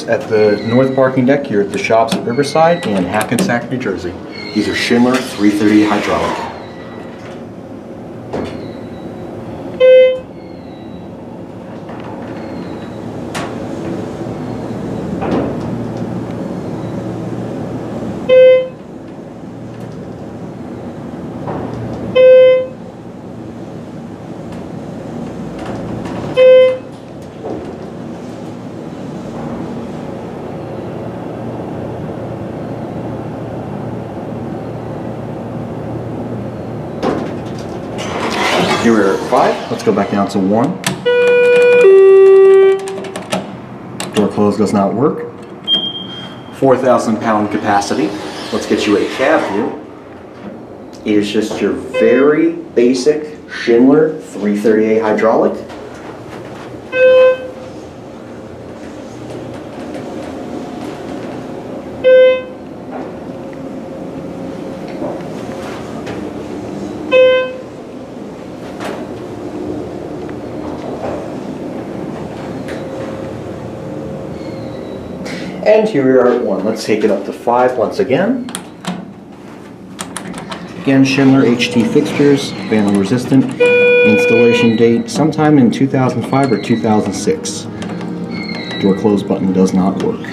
fixtures at the north parking deck here at the shops at Riverside in Hackensack, New Jersey. These are Schindler 330 hydraulic. Here we're at 5. Let's go back down to 1. Door close does not work. 4,000 pound capacity. Let's get you a cab view. It is just your very basic Schindler 330A hydraulic. And here we are at 1. Let's take it up to 5 once again. Again, Schindler HT fixtures, vandal resistant. Installation date sometime in 2005 or 2006. Door close button does not work.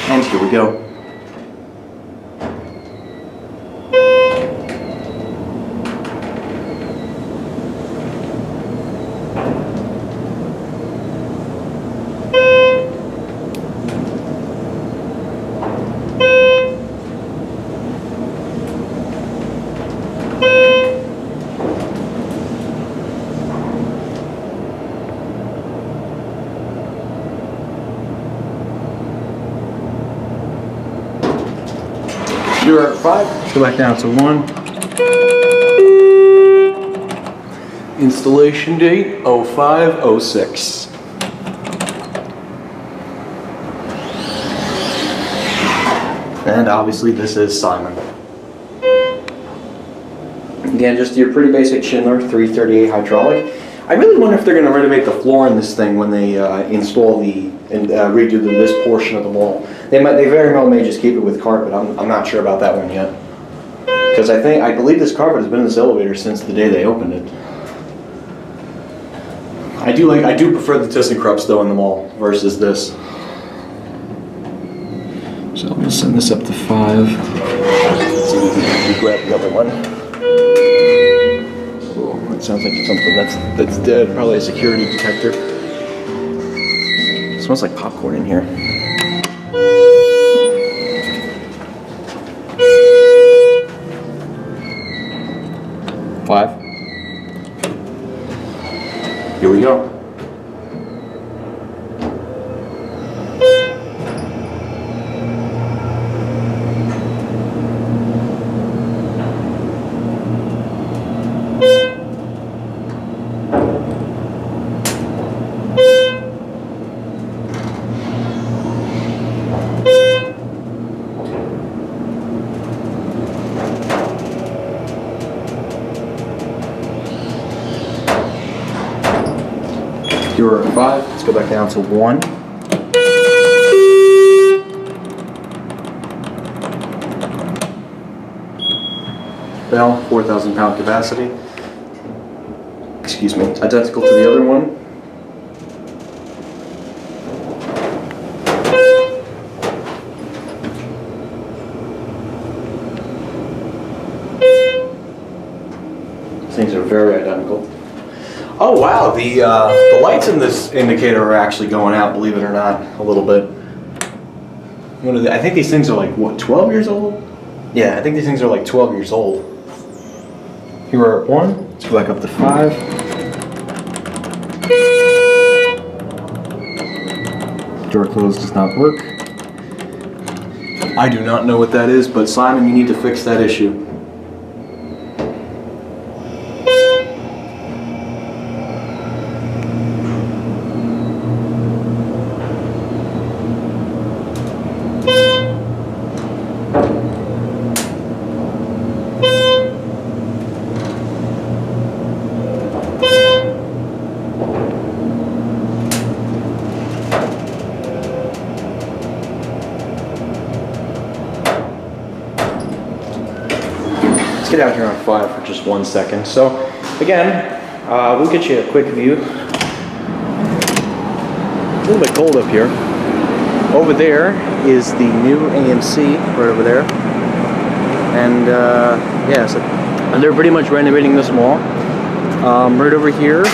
And here we go. You're at 5. Let's go back down to 1. Installation date 05/06. And obviously this is Simon. Again, just your pretty basic Schindler 330A hydraulic. I really wonder if they're going to renovate the floor in this thing when they install and redo this portion of the wall. They very well may just keep it with carpet. I'm not sure about that one yet, because I believe this carpet has been in this elevator since the day they opened it. I do prefer the ThyssenKrupp though in the mall versus this. So I'm gonna send this up to 5. Let's see if we can grab the other one. Oh, that sounds like something that's dead. Probably a security detector. It smells like popcorn in here. Here we go. You're at 5. Let's go back down to 1. Bell, 4,000 pound capacity. Excuse me, identical to the other one. These things are very identical. Oh wow, the lights in this indicator are actually going out, believe it or not, a little bit. I think these things are like, what, 12 years old? Yeah, I think these things are like 12 years old. Here we're at 1, let's go back up to 5. Door close does not work. I do not know what that is, but Simon, you need to fix that issue. let's get out here on 5 for just 1 second. So again, we'll get you a quick view. A little bit cold up here. Over there is the new AMC, right over there. And yeah, so and they're pretty much renovating this mall. Right over here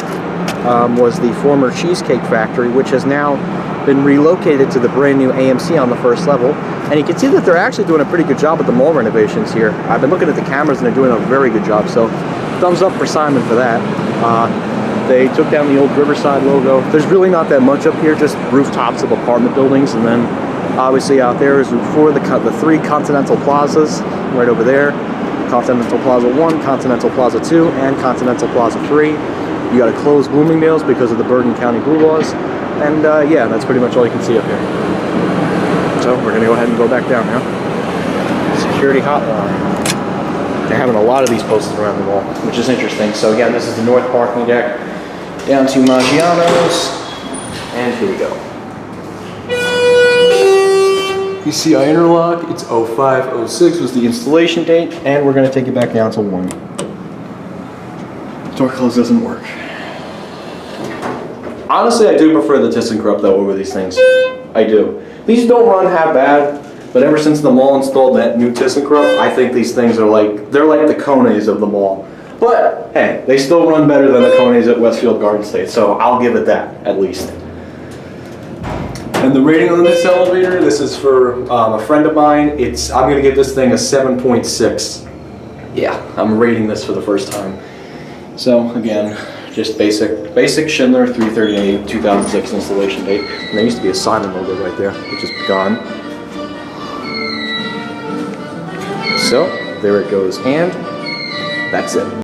was the former Cheesecake Factory, which has now been relocated to the brand new AMC on the first level. And you can see that they're actually doing a pretty good job with the mall renovations here. I've been looking at the cameras and they're doing a very good job, so thumbs up for Simon for that. They took down the old Riverside logo. There's really not that much up here, just rooftops of apartment buildings, and then obviously out there is the 3 Continental Plazas right over there. Continental Plaza 1, Continental Plaza 2, and Continental Plaza 3. You got to close Bloomingdale's because of the Bergen County Blue laws. And yeah, that's pretty much all you can see up here. So we're going to go ahead and go back down now. Security hotline. They're having a lot of these posted around the mall, which is interesting. So again, this is the north parking deck down to Maggiano's. And here we go. PCI interlock, it's 0506 was the installation date, and we're going to take it back down to 1. Door close doesn't work. Honestly, I do prefer the ThyssenKrupp though over these things. I do. These don't run half bad, but ever since the mall installed that new ThyssenKrupp, I think these things are they're like the Kones of the mall. But hey, they still run better than the Kones at Westfield Garden State, so I'll give it that, at least. And the rating on this elevator, this is for a friend of mine. I'm gonna give this thing a 7.6. Yeah, I'm rating this for the first time. So again, just basic Schindler 338 2006 installation date. And there used to be a Simon logo right there, which is gone. So there it goes, and that's it.